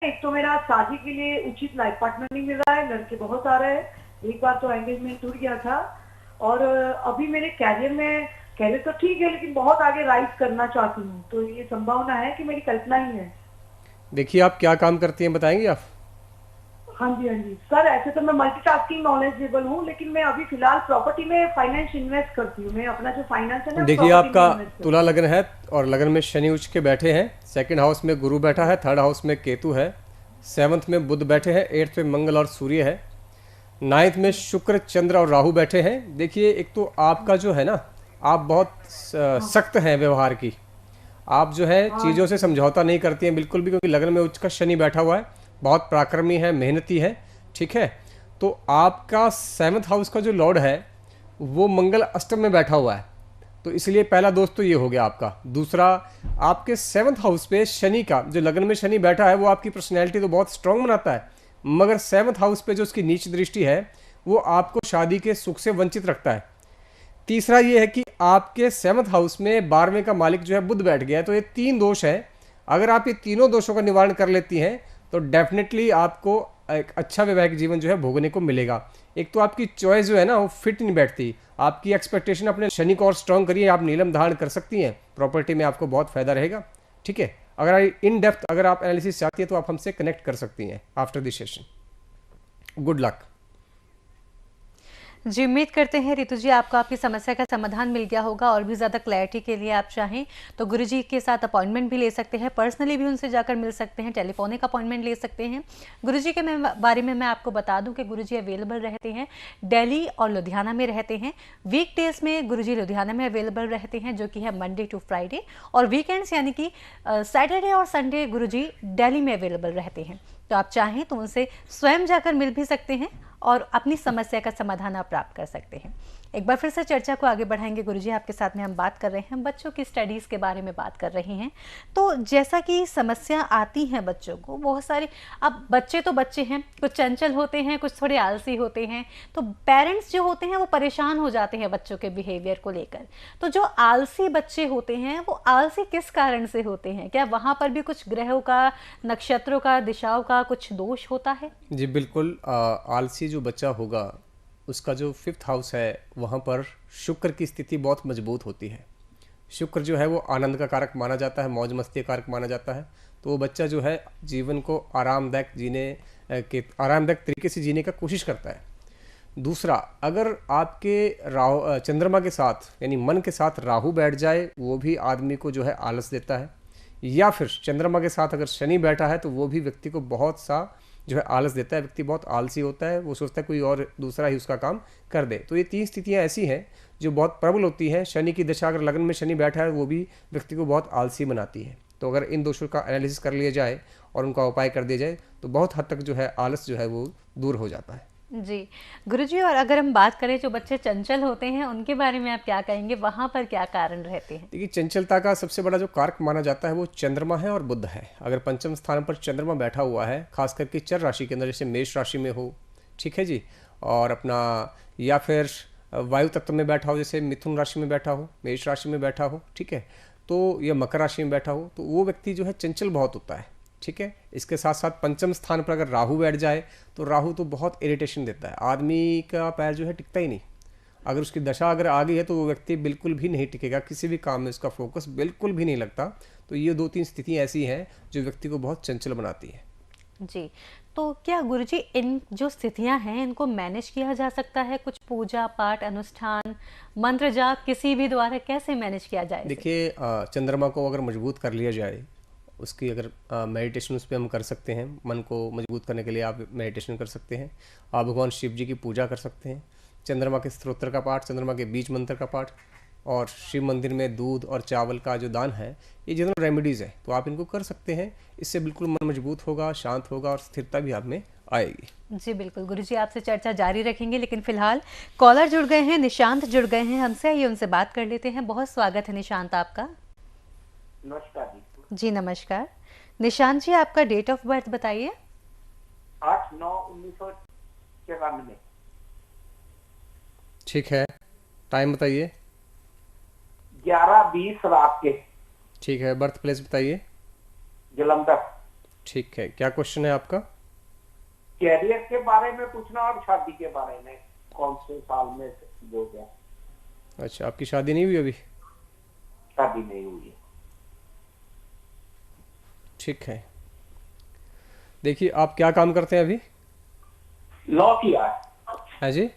एक तो मेरा शादी के लिए उचित लाइफ पार्टनर नहीं मिल रहा है, लड़के बहुत आ रहे हैं। एक बार तो एंगेजमेंट टूट गया था। और अभी मेरे कैरियर तो ठीक है, लेकिन बहुत आगे राइज करना चाहती हूँ, तो ये संभावना है कि मेरी कल्पना ही है। देखिए आप क्या काम करती हैं बताएंगी आप? हाँ जी, हाँ जी सर, ऐसे तो मैं मल्टीटास्किंग नॉलेजेबल हूँ, लेकिन मैं अभी फिलहाल प्रॉपर्टी में फाइनेंस इन्वेस्ट करती हूँ। मैं अपना जो फाइनेंस है ना, वो देखिए प्रॉपर्टी में आपका इन्वेस्ट करती तुला लगन है और लगन में शनि उच्च के बैठे हैं। सेकंड हाउस में गुरु बैठा है, थर्ड हाउस में केतु है, सेवंथ में बुध बैठे हैं, एट्थ में मंगल और सूर्य है, नाइन्थ में शुक्र चंद्र और राहु बैठे हैं। देखिए एक तो आपका जो है ना, आप बहुत हूँ। सख्त हैं व्यवहार की। आप जो है हाँ चीज़ों से जी। समझौता नहीं करती हैं बिल्कुल भी, क्योंकि लगन में उच्च का शनि बैठा हुआ है। बहुत पराक्रमी है, मेहनती है। ठीक है। तो आपका सेवन्थ हाउस का जो लॉर्ड है वो मंगल अष्टम में बैठा हुआ है। तो इसलिए पहला दोस्त तो ये हो गया आपका। दूसरा, आपके सेवन्थ हाउस पे शनि का जो लगन में शनि बैठा है वो आपकी पर्सनैलिटी तो बहुत स्ट्रांग बनाता है, मगर सेवन्थ हाउस पे जो उसकी नीच दृष्टि है वो आपको शादी के सुख से वंचित रखता है। तीसरा ये है कि आपके सेवन्थ हाउस में 12वें का मालिक जो है बुध बैठ गया है। तो ये तीन दोष है। अगर आप ये तीनों दोषों का निवारण कर लेती हैं तो डेफिनेटली आपको एक अच्छा वैवाहिक जीवन जो है भोगने को मिलेगा। एक तो आपकी चॉइस जो है ना वो फिट नहीं बैठती। आपकी एक्सपेक्टेशन, अपने शनि को और स्ट्रांग करिए, आप नीलम धारण कर सकती हैं, प्रॉपर्टी में आपको बहुत फायदा रहेगा। ठीक है। अगर इन डेप्थ अगर आप एनालिसिस चाहती हैं तो आप हमसे कनेक्ट कर सकती हैं after this session. Good luck. जी, उम्मीद करते हैं रितु जी आपको आपकी समस्या का समाधान मिल गया होगा। और भी ज़्यादा क्लैरिटी के लिए आप चाहें तो गुरुजी के साथ अपॉइंटमेंट भी ले सकते हैं, पर्सनली भी उनसे जाकर मिल सकते हैं, टेलीफोनिक अपॉइंटमेंट ले सकते हैं। गुरुजी के बारे में मैं आपको बता दूं कि गुरुजी अवेलेबल रहते हैं दिल्ली और लुधियाना में रहते हैं। वीक डेज में गुरुजी लुधियाना में अवेलेबल रहते हैं, जो कि है मंडे टू फ्राइडे, और वीकेंड्स यानी कि सैटरडे और संडे गुरुजी दिल्ली में अवेलेबल रहते हैं। तो आप चाहें तो उनसे स्वयं जाकर मिल भी सकते हैं और अपनी समस्या का समाधान आप प्राप्त कर सकते हैं। एक बार फिर से चर्चा को आगे बढ़ाएंगे। गुरुजी आपके साथ में हम बात कर रहे हैं, बच्चों की स्टडीज़ के बारे में बात कर रहे हैं। तो जैसा कि समस्या आती हैं बच्चों को बहुत सारी, अब बच्चे तो बच्चे हैं, कुछ चंचल होते हैं, कुछ थोड़े आलसी होते हैं। तो पेरेंट्स जो होते हैं वो परेशान हो जाते हैं बच्चों के बिहेवियर को लेकर। तो जो आलसी बच्चे होते हैं वो आलसी किस कारण से होते हैं? क्या वहाँ पर भी कुछ ग्रहों का, नक्षत्रों का, दिशाओं का कुछ दोष होता है? जी बिल्कुल। आलसी जो बच्चा होगा उसका जो फिफ्थ हाउस है वहाँ पर शुक्र की स्थिति बहुत मजबूत होती है। शुक्र जो है वो आनंद का कारक माना जाता है, मौज मस्ती का कारक माना जाता है। तो वो बच्चा जो है जीवन को आरामदायक तरीके से जीने का कोशिश करता है। दूसरा, अगर आपके राहु चंद्रमा के साथ यानी मन के साथ राहु बैठ जाए वो भी आदमी को जो है आलस देता है। या फिर चंद्रमा के साथ अगर शनि बैठा है तो वो भी व्यक्ति को बहुत सा जो है आलस देता है। व्यक्ति बहुत आलसी होता है, वो सोचता है कोई और दूसरा ही उसका काम कर दे। तो ये तीन स्थितियां ऐसी हैं जो बहुत प्रबल होती हैं। शनि की दशा अगर लगन में शनि बैठा है वो भी व्यक्ति को बहुत आलसी बनाती है। तो अगर इन दोषों का एनालिसिस कर लिया जाए और उनका उपाय कर दिया जाए तो बहुत हद तक जो है आलस जो है वो दूर हो जाता है। जी गुरुजी, और अगर हम बात करें जो बच्चे चंचल होते हैं उनके बारे में आप क्या कहेंगे? वहाँ पर क्या कारण रहते हैं? देखिए, चंचलता का सबसे बड़ा जो कारक माना जाता है वो चंद्रमा है और बुध है। अगर पंचम स्थान पर चंद्रमा बैठा हुआ है, खास करके चर राशि के अंदर, जैसे मेष राशि में हो, ठीक है जी, और अपना या फिर वायु तत्व में बैठा हो, जैसे मिथुन राशि में बैठा हो, मेष राशि में बैठा हो, ठीक है, तो या मकर राशि में बैठा हो, तो वो व्यक्ति जो है चंचल बहुत होता है। ठीक है। इसके साथ साथ पंचम स्थान पर अगर राहु बैठ जाए तो राहु तो बहुत इरिटेशन देता है, आदमी का पैर जो है टिकता ही नहीं। अगर उसकी दशा अगर आ गई है तो वो व्यक्ति बिल्कुल भी नहीं टिकेगा, किसी भी काम में उसका फोकस बिल्कुल भी नहीं लगता। तो ये दो तीन स्थितियाँ ऐसी हैं जो व्यक्ति को बहुत चंचल बनाती है। जी, तो क्या गुरुजी इन जो स्थितियां हैं इनको मैनेज किया जा सकता है? कुछ पूजा पाठ, अनुष्ठान, मंत्र जाप किसी भी द्वारा कैसे मैनेज किया जाए इसे? देखिए, चंद्रमा को अगर मजबूत कर लिया जाए, उसकी अगर मेडिटेशन उस पर हम कर सकते हैं। मन को मजबूत करने के लिए आप मेडिटेशन कर सकते हैं। आप भगवान शिव जी की पूजा कर सकते हैं, चंद्रमा के स्तोत्र का पाठ, चंद्रमा के बीज मंत्र का पाठ, और शिव मंदिर में दूध और चावल का जो दान है, ये जनरल रेमेडीज़ है, तो आप इनको कर सकते हैं। इससे बिल्कुल मन मजबूत होगा, शांत होगा और स्थिरता भी आप में आएगी। जी बिल्कुल गुरुजी, आपसे चर्चा जारी रखेंगे, लेकिन फिलहाल कॉलर जुड़ गए हैं, निशांत जुड़ गए हैं हमसे, आइए उनसे बात कर लेते हैं। बहुत स्वागत है निशांत आपका। नमस्कार जी। जी नमस्कार। निशांत जी, आपका डेट ऑफ बर्थ बताइए। 8/9/1994। ठीक है, टाइम बताइए। 11:20 रात के। ठीक है, बर्थ प्लेस बताइए। जलंधर। ठीक है, क्या क्वेश्चन है आपका? कैरियर के बारे में पूछना और शादी के बारे में, कौन से साल में हो गया? अच्छा, आपकी शादी नहीं हुई अभी? शादी नहीं हुई है। ठीक है, देखिए आप क्या काम करते हैं अभी? लॉ किया है, है जी?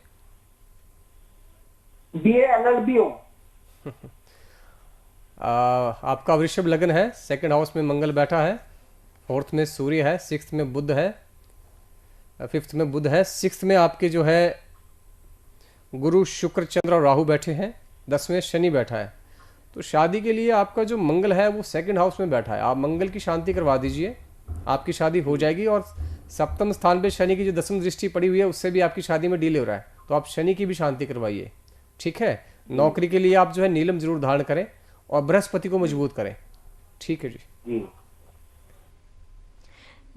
BA LLB हूँ। आपका वृषभ लग्न है, सेकंड हाउस में मंगल बैठा है, फोर्थ में सूर्य है, सिक्स्थ में बुध है, फिफ्थ में बुध है, सिक्स्थ में आपके जो है गुरु शुक्र चंद्र और राहु बैठे हैं, 10वें शनि बैठा है। तो शादी के लिए आपका जो मंगल है वो सेकंड हाउस में बैठा है। आप मंगल की शांति करवा दीजिए, आपकी शादी हो जाएगी। और सप्तम स्थान पे शनि की जो 10वीं दृष्टि पड़ी हुई है उससे भी आपकी शादी में डिले हो रहा है, तो आप शनि की भी शांति करवाइए। ठीक है, नौकरी के लिए आप जो है नीलम जरूर धारण करें और बृहस्पति को मजबूत करें। ठीक है जी। जी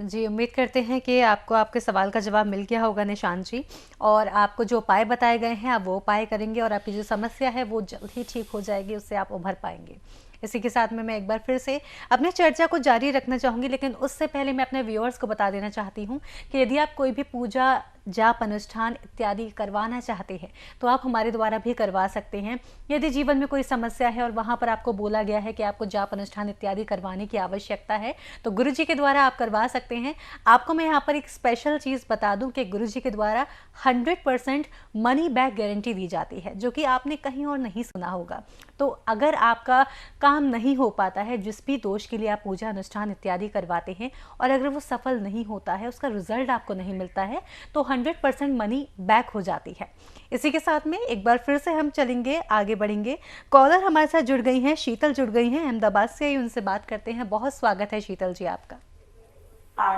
जी, उम्मीद करते हैं कि आपको आपके सवाल का जवाब मिल गया होगा निशांत जी, और आपको जो उपाय बताए गए हैं आप वो उपाय करेंगे और आपकी जो समस्या है वो जल्द ही ठीक हो जाएगी, उससे आप उभर पाएंगे। इसी के साथ में मैं एक बार फिर से अपनी चर्चा को जारी रखना चाहूँगी, लेकिन उससे पहले मैं अपने व्यूअर्स को बता देना चाहती हूँ कि यदि आप कोई भी पूजा जाप अनुष्ठान इत्यादि करवाना चाहते हैं तो आप हमारे द्वारा भी करवा सकते हैं। यदि जीवन में कोई समस्या है और वहाँ पर आपको बोला गया है कि आपको जाप अनुष्ठान इत्यादि करवाने की आवश्यकता है तो गुरुजी के द्वारा आप करवा सकते हैं। आपको मैं यहाँ पर एक स्पेशल चीज़ बता दूँ कि गुरुजी के द्वारा 100% मनी बैक गारंटी दी जाती है, जो कि आपने कहीं और नहीं सुना होगा। तो अगर आपका काम नहीं हो पाता है, जिस भी दोष के लिए आप पूजा अनुष्ठान इत्यादि करवाते हैं, और अगर वो सफल नहीं होता है, उसका रिजल्ट आपको नहीं मिलता है, तो 100% मनी बैक हो जाती है। इसी के साथ में एक बार फिर से हम चलेंगे, आगे बढ़ेंगे। कॉलर हमारे साथ जुड़ गई हैं, शीतल जुड़ गई हैं अहमदाबाद से, ही उनसे बात करते हैं। बहुत स्वागत है शीतल जी आपका।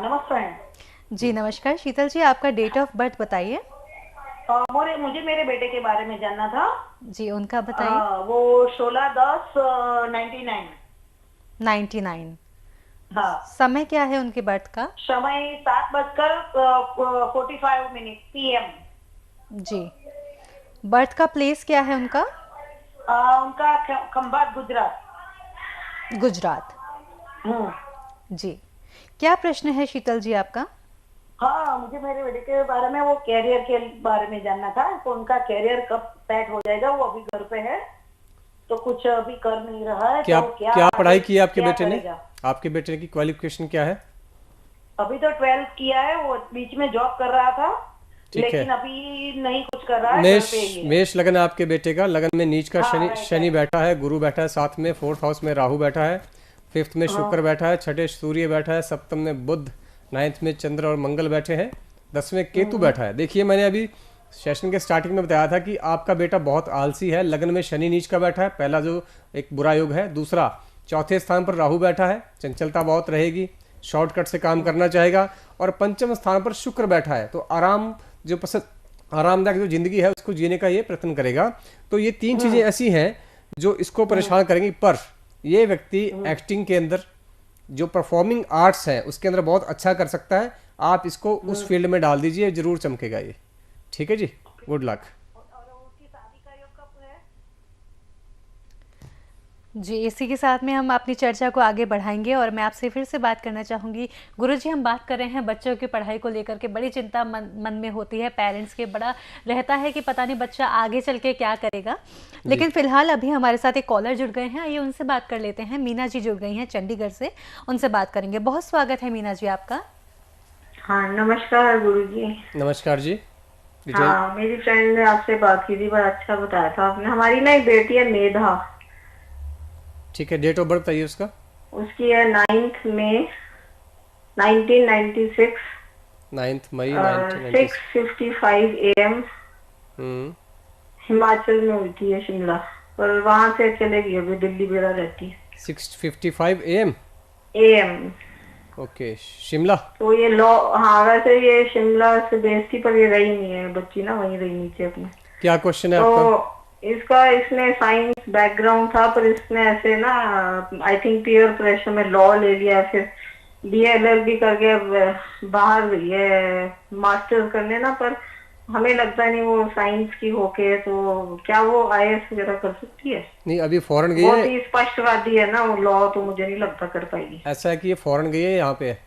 नमस्कार जी नमस्कार शीतल जी, आपका डेट ऑफ बर्थ बताइए। मुझे मेरे बेटे के बारे में जानना था। जी उनका बताइए। वो 16/10/99। 99। हाँ, समय क्या है उनके बर्थ का? समय 7:45 PM। जी, बर्थ का प्लेस क्या है उनका? उनका खंभात, गुजरात। गुजरात। जी, क्या प्रश्न है शीतल जी आपका? हाँ, मुझे मेरे बेटे के बारे में, वो कैरियर के बारे में जानना था। तो उनका कैरियर कब सेट हो जाएगा? वो अभी घर पे है तो कुछ अभी कर नहीं रहा है। क्या तो क्या पढ़ाई की है आपके क्या बेटे ने? करेगा? आपके बेटे की क्वालिफिकेशन क्या है? अभी तो 12th किया है, वो बीच में जॉब कर रहा था, ठीक है। लेकिन अभी नहीं कुछ कर रहा है, घर मेष पे ही है। मेष लगन है आपके बेटे का। लगन में नीच का हाँ, शनि right, शनि बैठा है, गुरु बैठा है, साथ में फोर्थ हाउस में राहु बैठा है, फिफ्थ में शुक्र बैठा है, छठे सूर्य बैठा है, सप्तम में बुध, नाइन्थ में चंद्र और मंगल बैठे हैं, 10वें केतु बैठा है। देखिए, मैंने अभी सेशन के स्टार्टिंग में बताया था कि आपका बेटा बहुत आलसी है। लगन में शनि नीच का बैठा है, पहला जो एक बुरा योग है। दूसरा, चौथे स्थान पर राहु बैठा है, चंचलता बहुत रहेगी, शॉर्टकट से काम करना चाहेगा। और पंचम स्थान पर शुक्र बैठा है, तो आरामदायक जो जिंदगी है उसको जीने का ये प्रयत्न करेगा। तो ये तीन चीजें ऐसी हैं जो इसको परेशान करेंगी। पर ये व्यक्ति एक्टिंग के अंदर, जो परफॉर्मिंग आर्ट्स है उसके अंदर बहुत अच्छा कर सकता है। आप इसको उस फील्ड में डाल दीजिए, जरूर चमकेगा ये। ठीक है जी, गुड लक। और उसकी शादी का योग कब है? जी, इसी के साथ में हम अपनी चर्चा को आगे बढ़ाएंगे और मैं आपसे फिर से बात करना चाहूँगी। गुरुजी, हम बात कर रहे हैं बच्चों की पढ़ाई को लेकर के। बड़ी चिंता मन में होती है, पेरेंट्स के बड़ा रहता है कि पता नहीं बच्चा आगे चल के क्या करेगा। लेकिन फिलहाल अभी हमारे साथ एक कॉलर जुड़ गए हैं, आइए उनसे बात कर लेते हैं। मीना जी जुड़ गई हैं चंडीगढ़ से, उनसे बात करेंगे। बहुत स्वागत है मीना जी आपका। हाँ, नमस्कार गुरुजी। नमस्कार जी। हाँ, मेरी फ्रेंड ने आपसे बात की थी, बड़ा अच्छा बताया था आपने। हमारी ना एक बेटी है मेधा। ठीक है, डेट ऑफ बर्थ बताइए उसका। उसकी है 9 मई 1996। 9 मई 1996। 6:55 AM हिमाचल में हुई थी, शिमला, पर वहां से चले गई, अभी दिल्ली बेड़ा रहती है। 6:55 AM। ओके, शिमला। तो ये हाँ, वैसे ये शिमला से बेस थी, पर ये रही नहीं है बच्ची ना, वहीं रही नीचे अपने। क्या क्वेश्चन है तो आपका? इसमें साइंस बैकग्राउंड था, पर इसने ऐसे ना, आई थिंक पीयर प्रेशर में लॉ ले लिया, फिर BA-LLB करके बाहर गई है मास्टर्स करने ना। पर हमें लगता नहीं वो साइंस की होके, तो क्या वो IAS वगैरह कर सकती है? नहीं, अभी फॉरेन गई बहुत है। ही स्पष्टवादी है ना वो लॉ, तो मुझे नहीं लगता कर पाएगी। ऐसा है कि ये फॉरेन गई है, यहाँ पे है।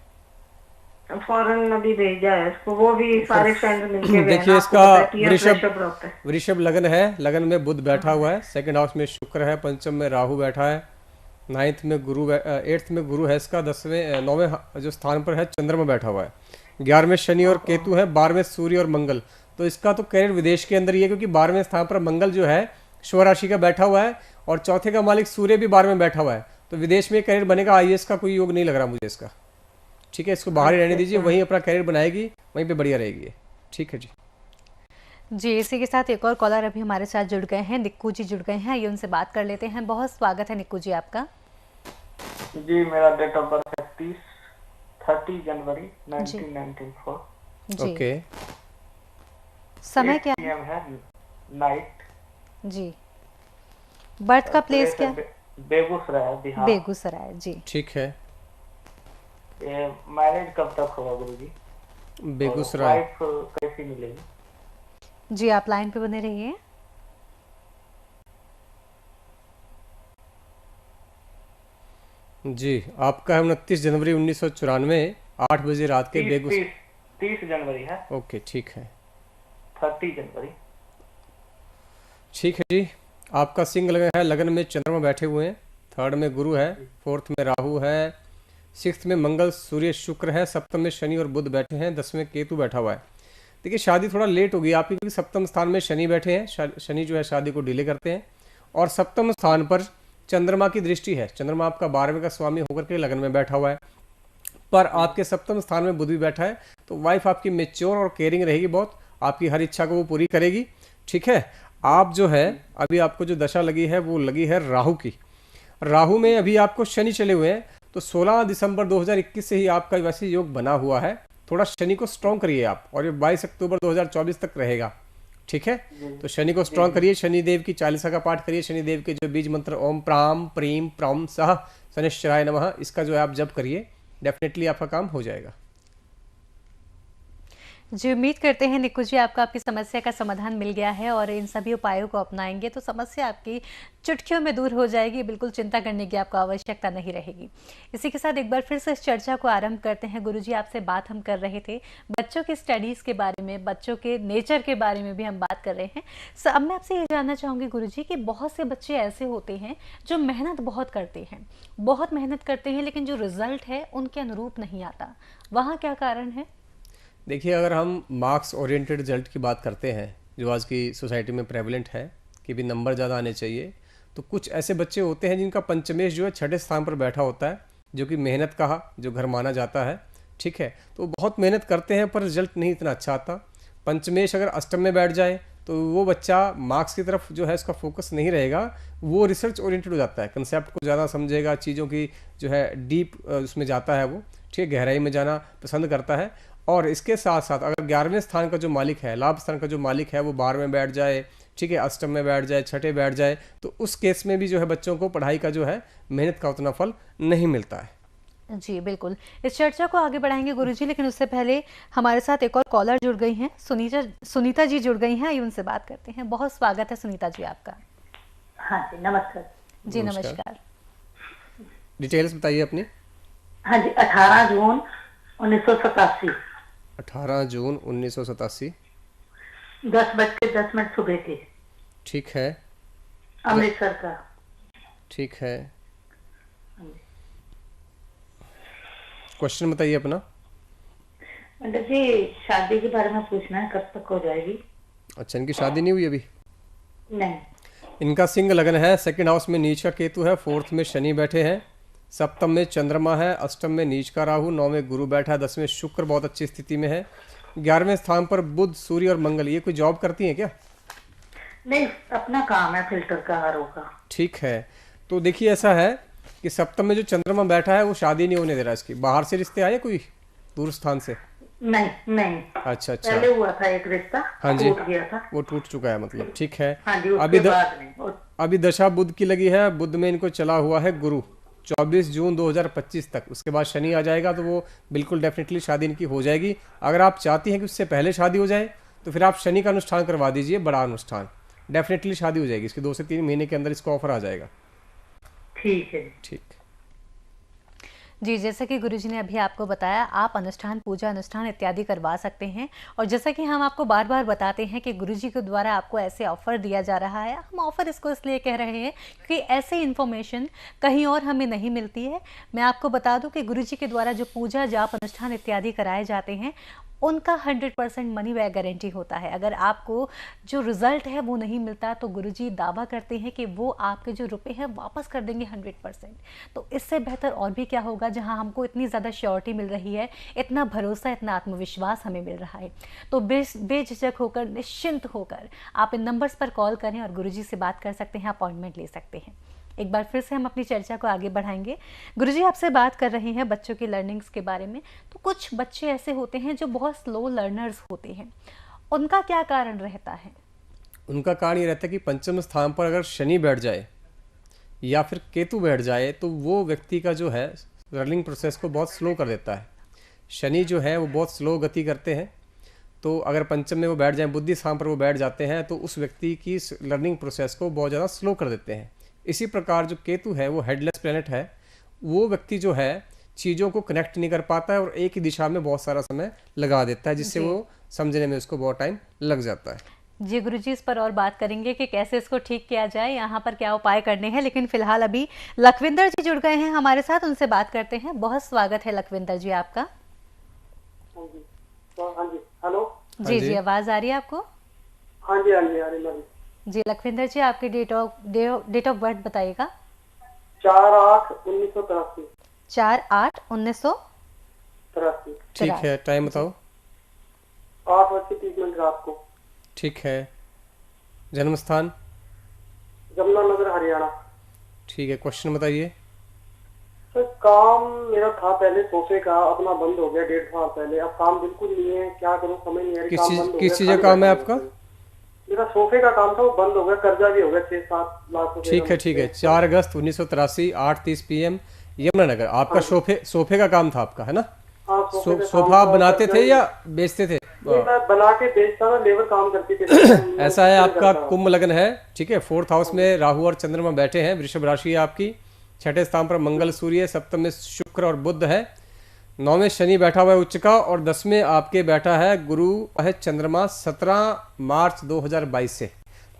फॉरेन अभी भेजा है इसको, वो भी सारे फ्रेंड मिलके गए देखिए ना, इसका आपको पता है, peer वृषभ pressure बहुत है। वृषभ लगन है, लगन में बुध बैठा हुआ है, सेकंड हाउस में शुक्र है, पंचम में राहु बैठा है, नाइन्थ में गुरु, एट्थ में गुरु है इसका, 10वें 9वें जो स्थान पर है चंद्रमा बैठा हुआ है, 11वें शनि और केतु है, 12वें सूर्य और मंगल। तो इसका तो करियर विदेश के अंदर ही है, क्योंकि 12वें स्थान पर मंगल जो है शुभ राशि का बैठा हुआ है और चौथे का मालिक सूर्य भी 12वें बैठा हुआ है। तो विदेश में करियर बनेगा, आईएएस का कोई योग नहीं लग रहा मुझे इसका। ठीक है, इसको बाहर ही रहने दीजिए, वहीं अपना करियर बनाएगी, वहीं पे बढ़िया रहेगी ये। ठीक है जी। जी, इसी के साथ एक और कॉलर अभी हमारे साथ जुड़ गए हैं, निक्कू जी जुड़ गए हैं, ये उनसे बात कर लेते हैं। बहुत स्वागत है निक्कू जी आपका। जी, मेरा डेट ऑफ बर्थ है 30 जनवरी 1994। जी, ओके, समय क्या है? PM है नाइट। जी, बर्थ का प्लेस क्या? बेगूसराय, बिहार। बेगूसराय। जी, ठीक है। ये मैरिज कब तक होगा गुरुजी? बेगूसराय। वाइफ कैसी मिलेगी? जी आप लाइन पे बने रहिए। जी, आपका है 29 जनवरी 1994, 8 बजे रात के 30 जनवरी है। ओके, ठीक है। 30 जनवरी। ठीक है जी। आपका सिंह लगन है, लगन में चंद्रमा बैठे हुए हैं, थर्ड में गुरु है, फोर्थ में राहु है, सिक्स्थ में मंगल सूर्य शुक्र है, सप्तम में शनि और बुध बैठे हैं, 10वें केतु बैठा हुआ है। देखिए शादी थोड़ा लेट होगी आपकी, क्योंकि सप्तम स्थान में शनि बैठे हैं, शनि जो है शादी को डिले करते हैं, और सप्तम स्थान पर चंद्रमा की दृष्टि है। चंद्रमा आपका 12वें का स्वामी होकर के लगन में बैठा हुआ है, पर आपके सप्तम स्थान में बुध भी बैठा है। तो वाइफ आपकी मेच्योर और केयरिंग रहेगी बहुत, आपकी हर इच्छा को वो पूरी करेगी। ठीक है। आप जो है अभी आपको जो दशा लगी है वो लगी है राहु की। राहु में अभी आपको शनि चले हुए हैं, तो 16 दिसंबर 2021 से ही आपका वैसे योग बना हुआ है। थोड़ा शनि को स्ट्रॉन्ग करिए आप, और ये 22 अक्टूबर 2024 तक रहेगा। ठीक है, तो शनि को स्ट्रॉन्ग करिए, शनिदेव की 40 का पाठ करिए, शनिदेव के जो बीज मंत्र ओम प्राम प्रीम प्रम सह शनिश्चराय नमः, इसका जो है आप जप करिए, डेफिनेटली आपका काम हो जाएगा। जी, उम्मीद करते हैं निक्कू जी आपको आपकी समस्या का समाधान मिल गया है, और इन सभी उपायों को अपनाएंगे तो समस्या आपकी चुटकियों में दूर हो जाएगी। बिल्कुल चिंता करने की आपको आवश्यकता नहीं रहेगी। इसी के साथ एक बार फिर से इस चर्चा को आरंभ करते हैं। गुरुजी आपसे बात हम कर रहे थे बच्चों के स्टडीज़ के बारे में, बच्चों के नेचर के बारे में भी हम बात कर रहे हैं। अब मैं आपसे ये जानना चाहूँगी गुरुजी कि बहुत से बच्चे ऐसे होते हैं जो मेहनत बहुत करते हैं, बहुत मेहनत करते हैं, लेकिन जो रिजल्ट है उनके अनुरूप नहीं आता, वहाँ क्या कारण है? देखिए, अगर हम मार्क्स ओरिएंटेड रिजल्ट की बात करते हैं, जो आज की सोसाइटी में प्रेवलेंट है कि भी नंबर ज़्यादा आने चाहिए, तो कुछ ऐसे बच्चे होते हैं जिनका पंचमेश जो है 6ठे स्थान पर बैठा होता है, जो कि मेहनत का जो घर माना जाता है। ठीक है, तो बहुत मेहनत करते हैं पर रिजल्ट नहीं इतना अच्छा आता। पंचमेश अगर अष्टम में बैठ जाए तो वो बच्चा मार्क्स की तरफ जो है उसका फोकस नहीं रहेगा, वो रिसर्च ओरिएंटेड हो जाता है, कंसेप्ट को ज़्यादा समझेगा, चीज़ों की जो है डीप उसमें जाता है वो, ठीक है, गहराई में जाना पसंद करता है। और इसके साथ साथ अगर 11वें स्थान का जो मालिक है, लाभ स्थान का जो मालिक है, वो 12वें में बैठ जाए, ठीक है, अष्टम में बैठ जाए, छठे बैठ जाए, तो उस केस में भी जो है बच्चों को पढ़ाई का जो है मेहनत का उतना फल नहीं मिलता है। जी बिल्कुल, इस चर्चा को आगे बढ़ाएंगे गुरुजी, लेकिन उससे पहले हमारे साथ एक और कॉलर जुड़ गई हैं, सुनीता जी जुड़ गई हैं, आइए उनसे बात करते हैं। बहुत स्वागत है सुनीता जी आपका। हाँ जी, नमस्कार। जी नमस्कार। डिटेल्स बताइए अपनी। हाँ जी, 18 जून 1987। 18 जून 1987, 10:10 सुबह के। ठीक है, अमृतसर का। ठीक है। क्वेश्चन बताइए अपना। मतलब जी शादी के बारे में पूछना है, कब तक हो जाएगी? अच्छा, इनकी शादी नहीं हुई अभी? नहीं। इनका सिंह लगन है, सेकंड हाउस में नीच का केतु है, फोर्थ में शनि बैठे हैं, सप्तम में चंद्रमा है, अष्टम में नीच का राहु, 9वें गुरु बैठा है, 10वें शुक्र बहुत अच्छी स्थिति में है, 11वें स्थान पर बुध सूर्य और मंगल। ये कोई जॉब करती हैं क्या? नहीं, अपना काम है फिल्टर का, आरओ का। ठीक है, तो देखिए ऐसा है कि सप्तम में जो चंद्रमा बैठा है वो शादी नहीं होने दे रहा इसकी। बाहर से रिश्ते आए कोई दूर स्थान से? नहीं नहीं। अच्छा अच्छा, पहले हुआ था एक रिश्ता, हाँ जी, टूट गया था। वो टूट चुका है मतलब, ठीक है। हाँ जी, उसके बाद नहीं। अभी दशा बुध की लगी है, बुध में इनको चला हुआ है गुरु 24 जून 2025 तक, उसके बाद शनि आ जाएगा, तो वो बिल्कुल डेफिनेटली शादी इनकी हो जाएगी। अगर आप चाहती हैं कि उससे पहले शादी हो जाए तो फिर आप शनि का अनुष्ठान करवा दीजिए, बड़ा अनुष्ठान, डेफिनेटली शादी हो जाएगी इसकी। 2 से 3 महीने के अंदर इसको ऑफर आ जाएगा। ठीक है, ठीक। जी, जैसा कि गुरुजी ने अभी आपको बताया, आप अनुष्ठान, पूजा अनुष्ठान इत्यादि करवा सकते हैं। और जैसा कि हम आपको बार-बार बताते हैं कि गुरुजी के द्वारा आपको ऐसे ऑफ़र दिया जा रहा है। हम ऑफ़र इसको इसलिए कह रहे हैं क्योंकि ऐसे इन्फॉर्मेशन कहीं और हमें नहीं मिलती है। मैं आपको बता दूं कि गुरुजी के द्वारा जो पूजा, जाप, अनुष्ठान इत्यादि कराए जाते हैं, उनका 100% मनी बैक गारंटी होता है। अगर आपको जो रिजल्ट है वो नहीं मिलता तो गुरुजी दावा करते हैं कि वो आपके जो रुपए हैं वापस कर देंगे 100%। तो इससे बेहतर और भी क्या होगा, जहां हमको इतनी ज़्यादा श्योरिटी मिल रही है, इतना भरोसा, इतना आत्मविश्वास हमें मिल रहा है। तो बेझिझक होकर, निश्चिंत होकर आप इन नंबर्स पर कॉल करें और गुरुजी से बात कर सकते हैं, अपॉइंटमेंट ले सकते हैं। एक बार फिर से हम अपनी चर्चा को आगे बढ़ाएंगे। गुरुजी आपसे बात कर रहे हैं बच्चों की लर्निंग्स के बारे में। तो कुछ बच्चे ऐसे होते हैं जो बहुत स्लो लर्नर्स होते हैं, उनका क्या कारण रहता है? उनका कारण ये रहता है कि पंचम स्थान पर अगर शनि बैठ जाए या फिर केतु बैठ जाए तो वो व्यक्ति का जो है लर्निंग प्रोसेस को बहुत स्लो कर देता है। शनि जो है वो बहुत स्लो गति करते हैं, तो अगर पंचम में वो बैठ जाए, बुद्धि स्थान पर वो बैठ जाते हैं, तो उस व्यक्ति की लर्निंग प्रोसेस को बहुत ज़्यादा स्लो कर देते हैं। इसी प्रकार जो केतु है वो हेडलेस प्लैनेट है, वो व्यक्ति जो है चीज़ों को कनेक्ट नहीं कर पाता है और एक ही दिशा में बहुत सारा समय लगा देता है, जिससे वो समझने में उसको बहुत टाइम लग जाता है। जी गुरुजी, इस पर और बात करेंगे कि कैसे इसको ठीक किया जाए, यहाँ पर क्या उपाय करने हैं। लेकिन फिलहाल अभी लखविंदर जी जुड़ गए हैं हमारे साथ, उनसे बात करते हैं। बहुत स्वागत है लखविंदर जी आपका। हाँ जी, हेलो। जी जी, आवाज़ आ रही है आपको? हाँ जी, हाँ जी, हाँ जी। जी लखविंदर जी, आपके डेट ऑफ बर्थ बताइएगा। 4/8/1983। 4/8/1983। ठीक है, टाइम बताओ। 8:30 रात को। ठीक है, जन्म स्थान? जमुनानगर, हरियाणा। ठीक है, क्वेश्चन बताइए। सर, काम मेरा था पहले सोफे का, अपना बंद हो गया 1.5 साल पहले। अब काम बिल्कुल नहीं है, क्या करूं समझ नहीं आ रही। किस चीज़ का काम है आपका? मेरा सोफे का काम था, वो बंद हो गया, कर्जा भी हो गया 6-7 लाख रुपए। ठीक है, ठीक है। 4 अगस्त 1983, 8:30 PM, यमुनानगर। आपका सोफे का काम था आपका, है ना? हाँ, सोफा आप बनाते थे या बेचते थे? मैं बना के बेचता था, लेबर काम करती थी। ऐसा है, आपका कुंभ लग्न है, ठीक है। 4th हाउस में राहु और चंद्रमा बैठे हैं, वृषभ राशि है आपकी। 6ठे स्थान पर मंगल, सूर्य, 7th में शुक्र और बुध है, 9वें शनि बैठा हुआ है उच्च का, और 10वें आपके बैठा है गुरु है चंद्रमा 17 मार्च 2022 से।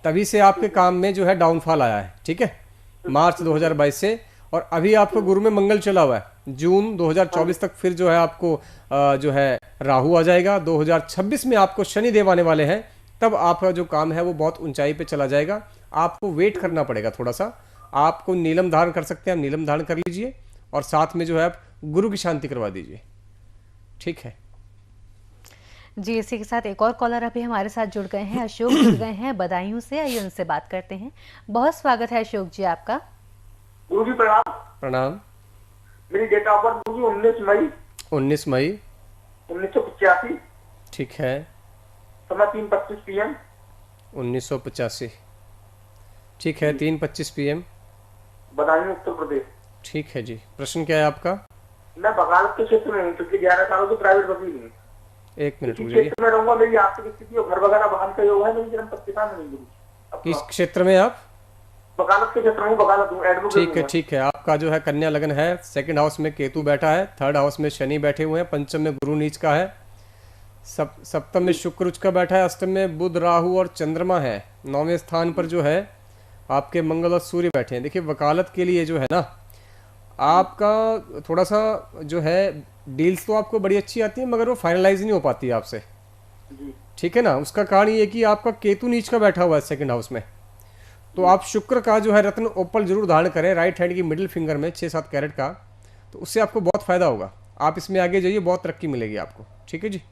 तभी से आपके काम में जो है डाउनफॉल आया है, ठीक है, मार्च 2022 से। और अभी आपको गुरु में मंगल चला हुआ है, जून 2024 तक फिर जो है आपको जो है राहु आ जाएगा। 2026 में आपको शनि देव आने वाले हैं, तब आपका जो काम है वो बहुत ऊंचाई पे चला जाएगा। आपको वेट करना पड़ेगा थोड़ा सा। आपको नीलम धारण कर सकते हैं, आप नीलम धारण कर लीजिए, और साथ में जो है आप गुरु की शांति करवा दीजिए, ठीक है जी। इसी के साथ एक और कॉलर अभी हमारे साथ जुड़ गए हैं, अशोक जुड़ गए हैं बदायूं से। आइए उनसे बात करते हैं। बहुत स्वागत है अशोक जी आपका। गुरु जी प्रणाम। प्रणाम। मेरी डेट ऑफ बर्थ गुरु 19 मई 1985। ठीक है। समय 3:25 PM। 1985, ठीक है। 3:25 PM, बदायूं, उत्तर प्रदेश। ठीक है जी। प्रश्न क्या है आपका? मैं वकालत के क्षेत्र में हूँ, पिछले 11 सालों से प्राइवेट वकील हूँ। 1 मिनट इसी रुकिए। क्षेत्र में रहूंगा। मेरी आर्थिक स्थिति और घर वगैरह वाहन का योग है। मेरी जन्म पत्रिका में नहीं गुरु। किस क्षेत्र में आप? वकालत के क्षेत्र में वकालत हूँ, एडवोकेट ठीक है, ठीक है। आपका जो है कन्या लग्न है, 2nd हाउस में केतु बैठा है, 3rd हाउस में शनि बैठे हुए हैं, पंचम में गुरु नीच का है, सप्तम में शुक्र उच्च का बैठा है, अष्टम में बुध, राहु और चंद्रमा है, 9वें स्थान पर जो है आपके मंगल और सूर्य बैठे हैं। देखिए, वकालत के लिए जो है ना, आपका थोड़ा सा जो है डील्स तो आपको बड़ी अच्छी आती है, मगर वो फाइनलाइज नहीं हो पाती है आपसे, ठीक है ना। उसका कारण ये कि आपका केतु नीच का बैठा हुआ है 2nd हाउस में। तो आप शुक्र का जो है रत्न ओपल जरूर धारण करें, राइट हैंड की मिडिल फिंगर में 6-7 कैरेट का, तो उससे आपको बहुत फायदा होगा। आप इसमें आगे जाइए, बहुत तरक्की मिलेगी आपको, ठीक है जी।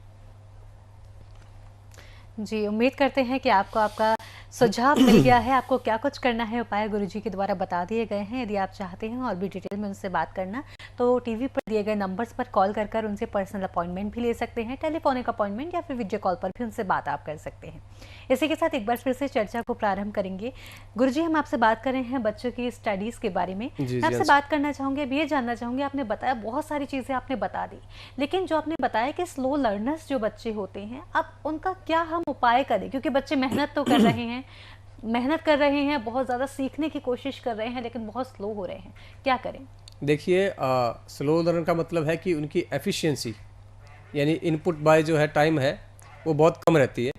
जी, उम्मीद करते हैं कि आपको आपका सुझाव मिल गया है। आपको क्या कुछ करना है उपाय गुरुजी के द्वारा बता दिए गए हैं। यदि आप चाहते हैं और भी डिटेल में उनसे बात करना, तो टीवी पर दिए गए नंबर्स पर कॉल कर उनसे पर्सनल अपॉइंटमेंट भी ले सकते हैं, टेलीफोनिक अपॉइंटमेंट या फिर वीडियो कॉल पर भी उनसे बात आप कर सकते हैं। इसी के साथ एक बार फिर से चर्चा को प्रारंभ करेंगे। गुरुजी, हम आपसे बात कर रहे हैं बच्चों की स्टडीज़ के बारे में। मैं आपसे बात करना चाहूँगी, अब ये जानना चाहूँगी, आपने बताया बहुत सारी चीज़ें आपने बता दी, लेकिन जो आपने बताया कि स्लो लर्नर्स जो बच्चे होते हैं, अब उनका क्या हम उपाय करें? क्योंकि बच्चे मेहनत तो कर रहे हैं, बहुत ज़्यादा सीखने की कोशिश कर रहे हैं, लेकिन बहुत स्लो हो रहे हैं, क्या करें? देखिए, स्लो लर्नर का मतलब है कि उनकी एफिशिएंसी यानी इनपुट बाय जो है टाइम है वो बहुत कम रहती है।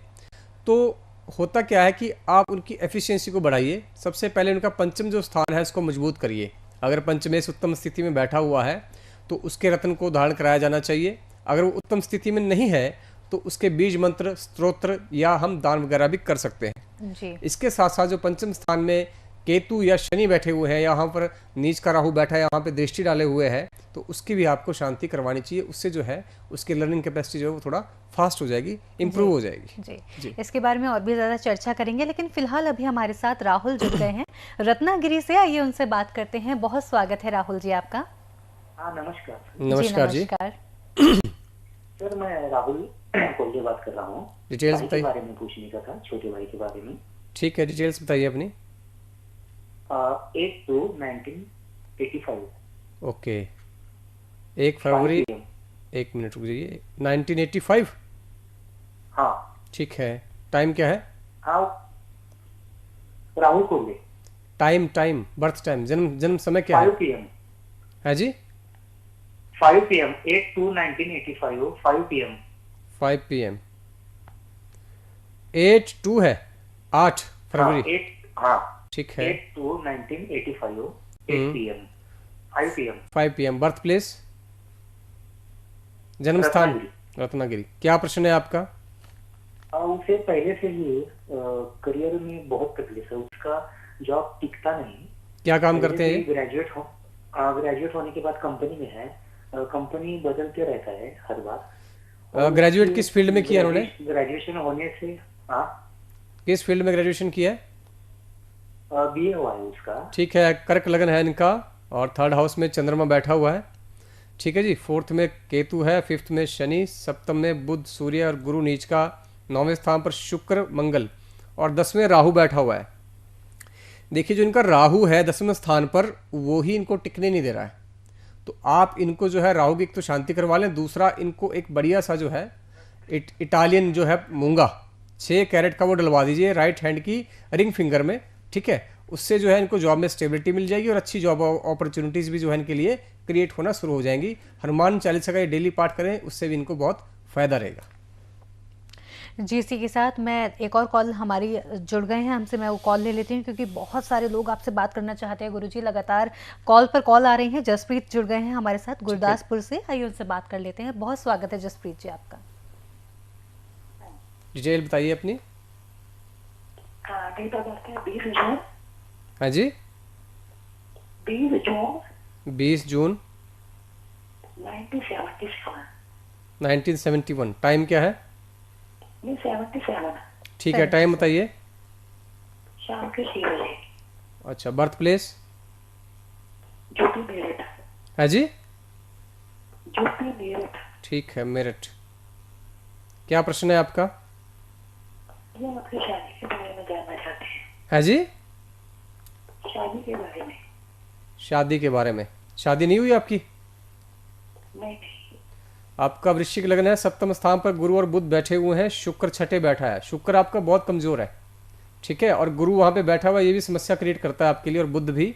तो होता क्या है कि आप उनकी एफिशिएंसी को बढ़ाइए। सबसे पहले उनका पंचम जो स्थान है उसको मजबूत करिए। अगर पंचमेश उत्तम स्थिति में बैठा हुआ है तो उसके रत्न को धारण कराया जाना चाहिए। अगर वो उत्तम स्थिति में नहीं है तो उसके बीज मंत्र, स्तोत्र या हम दान वगैरह भी कर सकते हैं जी। इसके साथ साथ जो पंचम स्थान में केतु या शनि बैठे हुए हैं, यहाँ पर नीच का राहु बैठा है, यहाँ पे दृष्टि डाले हुए हैं, तो उसकी भी आपको शांति करवानी चाहिए। उससे जो है उसकी लर्निंग कैपेसिटी जो है वो थोड़ा फास्ट हो जाएगी, इंप्रूव हो जाएगी। जी, इसके बारे में और भी ज़्यादा चर्चा करेंगे, लेकिन फिलहाल अभी हमारे साथ राहुल जुड़ गए हैं रत्नागिरी से। आइए उनसे बात करते हैं। बहुत स्वागत है राहुल जी आपका। हाँ, नमस्कार। नमस्कार जी। सर, मैं राहुल कोल्डे बात कर रहा हूँ। डिटेल्स भाई के बताइए। बारे में पूछने का था, छोटे भाई के बारे में। ठीक है, डिटेल्स बताइए अपनी। 8/2/1985। ओके, 1 फरवरी, 1 मिनट रुक जाइए, 1985। हाँ ठीक है, टाइम क्या है? हाँ, राहुल कोल्डे। टाइम बर्थ टाइम, जन्म समय क्या है? 5 PM। है जी? 5 PM, 8/2/1985, 5 PM। 5 PM। 8/2 है, 8 फरवरी। हाँ, ठीक है। 8/2/1985, 8 PM, 5 PM। 5 PM। Birth place, जन्म स्थान रत्नागिरी। क्या प्रश्न है आपका? उसे पहले से ही करियर में बहुत तकलीफ है, उसका जॉब टिकता नहीं। क्या काम करते हैं? ग्रेजुएट होने के बाद कंपनी में है, कंपनी बदलते रहता है हर बार। ग्रेजुएट किस फील्ड में किया उन्होंने? ग्रेजुएशन होने से, हाँ, किस फील्ड में ग्रेजुएशन किया है? BA हुआ है उसका। ठीक है, कर्क लगन है इनका और 3rd हाउस में चंद्रमा बैठा हुआ है। ठीक है जी। 4th में केतु है, 5th में शनि, 7th में बुध, सूर्य और गुरु नीच का, 9वें स्थान पर शुक्र, मंगल और 10वें राहु बैठा हुआ है। देखिए, जो इनका राहु है 10वें स्थान पर, वो ही इनको टिकने नहीं दे रहा है। तो आप इनको जो है राहु की एक तो शांति करवा लें, दूसरा इनको एक बढ़िया सा जो है इटालियन जो है मूंगा 6 कैरेट का वो डलवा दीजिए राइट हैंड की रिंग फिंगर में। ठीक है, उससे जो है इनको जॉब में स्टेबिलिटी मिल जाएगी और अच्छी जॉब अपॉर्चुनिटीज़ भी जो है इनके लिए क्रिएट होना शुरू हो जाएंगी। हनुमान चालीसा का ये डेली पाठ करें, उससे भी इनको बहुत फायदा रहेगा। जी, इसी के साथ मैं एक और कॉल हमारी जुड़ गए हैं हमसे, मैं वो कॉल ले लेती हूँ क्योंकि बहुत सारे लोग आपसे बात करना चाहते हैं गुरुजी। लगातार कॉल पर कॉल आ रही हैं। जसप्रीत जुड़ गए हैं हमारे साथ गुरदासपुर से। आइए उनसे बात कर लेते हैं। बहुत स्वागत है जसप्रीत जी आपका। डिटेल बताइए अपनी। डेट ऑफ बर्थ है 20 जून। हाँ जी, 20 जून 20 जून 1977। 1971। टाइम क्या है? 77 ठीक है, टाइम बताइए। शाम के 6 बजे। अच्छा, बर्थ प्लेस? यूपी मेरठ। है जी? यूपी मेरठ। ठीक है, मेरठ। क्या प्रश्न है आपका? ये मतलब शादी के बारे में जानना चाहते हैं। है जी? शादी के बारे में। शादी के बारे में। शादी नहीं हुई आपकी? नहीं। आपका वृश्चिक लग्न है, 7वें स्थान पर गुरु और बुध बैठे हुए हैं, शुक्र छठे बैठा है। शुक्र आपका बहुत कमजोर है। ठीक है, और गुरु वहां पे बैठा हुआ है, ये भी समस्या क्रिएट करता है आपके लिए, और बुध भी।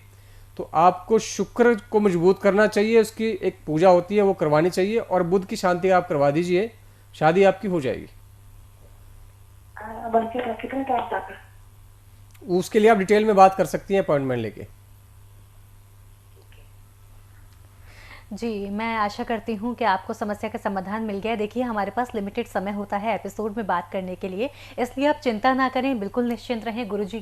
तो आपको शुक्र को मजबूत करना चाहिए, उसकी एक पूजा होती है वो करवानी चाहिए, और बुध की शांति आप करवा दीजिए, शादी आपकी हो जाएगी। बल्कि कितने टाइम तक? उसके लिए आप डिटेल में बात कर सकती हैं अपॉइंटमेंट लेके। जी, मैं आशा करती हूँ कि आपको समस्या का समाधान मिल गया है। देखिए, हमारे पास लिमिटेड समय होता है एपिसोड में बात करने के लिए, इसलिए आप चिंता ना करें, बिल्कुल निश्चिंत रहें। गुरुजी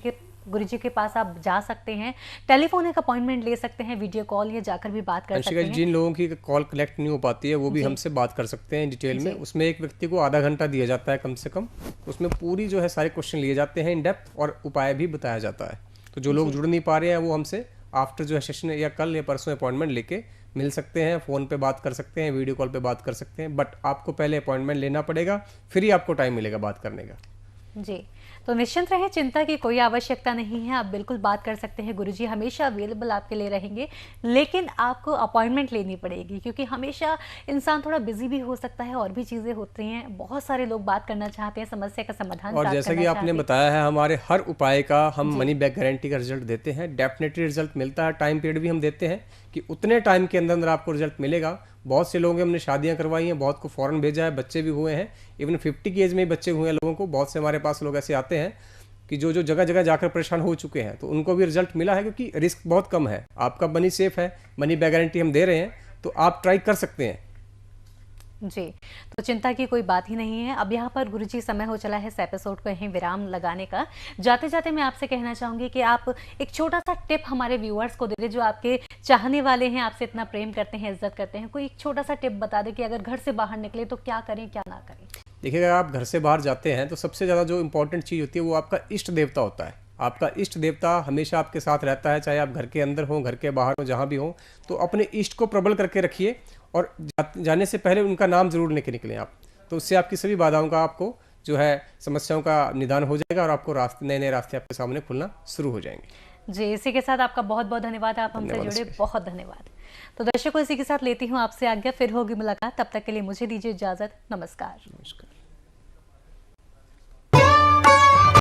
के पास आप जा सकते हैं, टेलीफोनिक अपॉइंटमेंट ले सकते हैं, वीडियो कॉल या जाकर भी बात कर सकते हैं। जिन लोगों की कॉल कलेक्ट नहीं हो पाती है वो भी हमसे बात कर सकते हैं डिटेल में। उसमें एक व्यक्ति को आधा घंटा दिया जाता है कम से कम, उसमें पूरी जो है सारे क्वेश्चन लिए जाते हैं इन डेप्थ, और उपाय भी बताया जाता है। तो जो लोग जुड़ नहीं पा रहे हैं वो हमसे आफ्टर जो है सेशन या कल या परसों अपॉइंटमेंट लेके मिल सकते हैं, फ़ोन पे बात कर सकते हैं, वीडियो कॉल पे बात कर सकते हैं, बट आपको पहले अपॉइंटमेंट लेना पड़ेगा, फिर ही आपको टाइम मिलेगा बात करने का। जी, तो निश्चिंत रहें, चिंता की कोई आवश्यकता नहीं है। आप बिल्कुल बात कर सकते हैं, गुरुजी हमेशा अवेलेबल आपके लिए रहेंगे, लेकिन आपको अपॉइंटमेंट लेनी पड़ेगी क्योंकि हमेशा इंसान थोड़ा बिजी भी हो सकता है और भी चीज़ें होती हैं। बहुत सारे लोग बात करना चाहते हैं, समस्या का समाधान और प्राप्त जैसा करना कि आपने चाहते हैं। बताया है, हमारे हर उपाय का हम मनी बैक गारंटी का रिजल्ट देते हैं। डेफिनेटली रिजल्ट मिलता है। टाइम पीरियड भी हम देते हैं कि उतने टाइम के अंदर अंदर आपको रिजल्ट मिलेगा। बहुत से लोगों के हमने शादियां करवाई हैं, बहुत को फॉरेन भेजा है, बच्चे भी हुए हैं। इवन 50 की एज में ही बच्चे हुए हैं लोगों को। बहुत से हमारे पास लोग ऐसे आते हैं कि जो जो जगह जगह जाकर परेशान हो चुके हैं, तो उनको भी रिजल्ट मिला है क्योंकि रिस्क बहुत कम है। आपका मनी सेफ है, मनी बैक गारंटी हम दे रहे हैं, तो आप ट्राई कर सकते हैं। जी, तो चिंता की कोई बात ही नहीं है। अब यहाँ पर गुरुजी समय हो चला है इस एपिसोड को यहीं विराम लगाने का। जाते जाते मैं आपसे कहना चाहूँगी कि आप एक छोटा सा टिप हमारे व्यूअर्स को दे दें, जो आपके चाहने वाले हैं, आपसे इतना प्रेम करते हैं, इज्जत करते हैं। कोई एक छोटा सा टिप बता दें कि अगर घर से बाहर निकले तो क्या करें, क्या ना करें। देखिए, अगर आप घर से बाहर जाते हैं तो सबसे ज़्यादा जो इंपॉर्टेंट चीज़ होती है वो आपका इष्ट देवता होता है। आपका इष्ट देवता हमेशा आपके साथ रहता है, चाहे आप घर के अंदर हों, घर के बाहर हों, जहाँ भी हों। तो अपने इष्ट को प्रबल करके रखिए और जाने से पहले उनका नाम जरूर लेके निकलें आप। तो उससे आपकी सभी बाधाओं का, आपको जो है समस्याओं का निदान हो जाएगा और आपको रास्ते, नए नए रास्ते आपके सामने खुलना शुरू हो जाएंगे। जी, इसी के साथ आपका बहुत बहुत धन्यवाद, आप हमसे जुड़े, बहुत धन्यवाद। तो दर्शकों, इसी के साथ लेती हूँ आपसे आज्ञा, फिर होगी मुलाकात। तब तक के लिए मुझे दीजिए इजाजत। नमस्कार। नमस्कार।